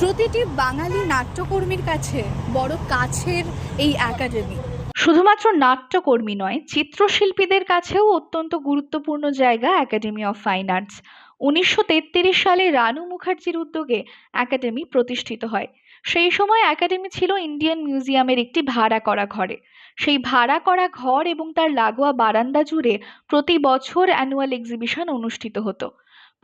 প্রতিটি বাঙালি নাট্যকর্মীর কাছে বড় কাছের এই একাডেমি। শুধুমাত্র নাট্যকর্মী নয়, চিত্রশিল্পীদের কাছেও অত্যন্ত গুরুত্বপূর্ণ জায়গা একাডেমি অফ ফাইন আর্টস। 1933 সালে রানু মুখার্জির উদ্যোগে একাডেমি প্রতিষ্ঠিত হয়। সেই সময় একাডেমি ছিল ইন্ডিয়ান মিউজিয়ামের একটি ভাড়া করা ঘরে। সেই ভাড়া করা ঘর এবং তার লাগোয়া বারান্দা জুড়ে প্রতি বছর অ্যানুয়াল এক্সিবিশন অনুষ্ঠিত হতো।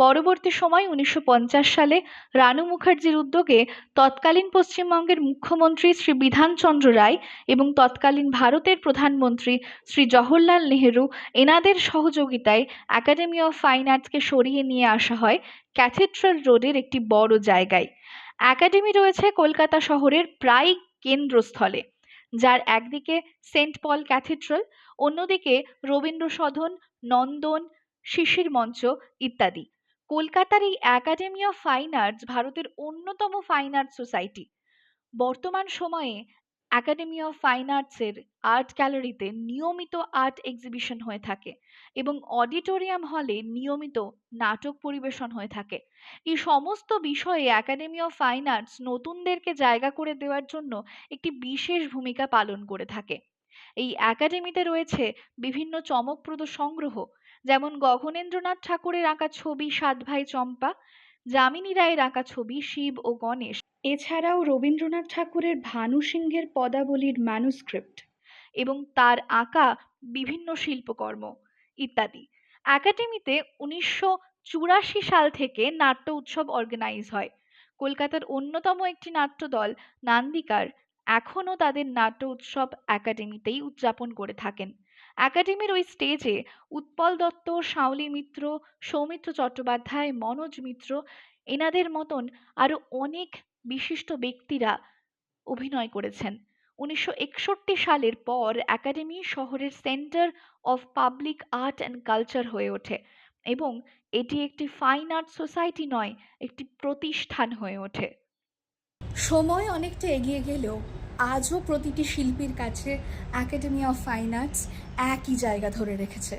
পরবর্তী সময় 1950 সালে রানু মুখার্জির উদ্যোগে তৎকালীন পশ্চিমবঙ্গের মুখ্যমন্ত্রী শ্রী বিধানচন্দ্র রায় এবং তৎকালীন ভারতের প্রধানমন্ত্রী শ্রী জওহরলাল নেহেরু এনাদের সহযোগিতায় একাডেমি অফ ফাইন আর্টসকে সরিয়ে নিয়ে আসা হয় ক্যাথিড্রাল রোডের একটি বড় জায়গায়। একাডেমি রয়েছে কলকাতা শহরের প্রায় কেন্দ্রস্থলে, যার একদিকে সেন্ট পল ক্যাথিড্রাল, অন্যদিকে রবীন্দ্র সদন, নন্দন, শিশির মঞ্চ ইত্যাদি। কলকাতার এই একাডেমি অফ ফাইন আর্টস ভারতের অন্যতম ফাইন আর্ট সোসাইটি। বর্তমান সময়ে একাডেমি অফ ফাইন আর্টসের আর্ট গ্যালারিতে নিয়মিত আর্ট এক্সিবিশন হয়ে থাকে এবং অডিটোরিয়াম হলে নিয়মিত নাটক পরিবেশন হয়ে থাকে। এই সমস্ত বিষয়ে একাডেমি অফ ফাইন আর্টস নতুনদেরকে জায়গা করে দেওয়ার জন্য একটি বিশেষ ভূমিকা পালন করে থাকে। এই একাডেমিতে রয়েছে বিভিন্ন চমকপ্রদ সংগ্রহ, যেমন গগনেন্দ্রনাথ ঠাকুরের আঁকা ছবি সাত ভাই চম্পা, যামিনী রায়ের আঁকা ছবি শিব ও গণেশ, এছাড়াও রবীন্দ্রনাথ ঠাকুরের ভানু সিংহের পদাবলীর ম্যানুস্ক্রিপ্ট এবং তার আঁকা বিভিন্ন শিল্পকর্ম ইত্যাদি। একাডেমিতে 1984 সাল থেকে নাট্য উৎসব অর্গানাইজ হয়। কলকাতার অন্যতম একটি নাট্যদল নান্দিকার এখনও তাদের নাট্য উৎসব একাডেমিতেই উদযাপন করে থাকেন। একাডেমির ওই স্টেজে উৎপল দত্ত, শাওলি মিত্র, সৌমিত্র চট্টোপাধ্যায়, মনোজ মিত্র এনাদের মতন আরো অনেক বিশিষ্ট ব্যক্তিরা অভিনয় করেছেন। 1961 সালের পর একাডেমি শহরের centre of public art and culture হয়ে ওঠে এবং এটি একটি ফাইন আর্ট সোসাইটি নয়, একটি প্রতিষ্ঠান হয়ে ওঠে। সময় অনেকটা এগিয়ে গেলেও আজও প্রতিটি শিল্পীর কাছে একাডেমি অফ ফাইন আর্টস একই জায়গা ধরে রেখেছে।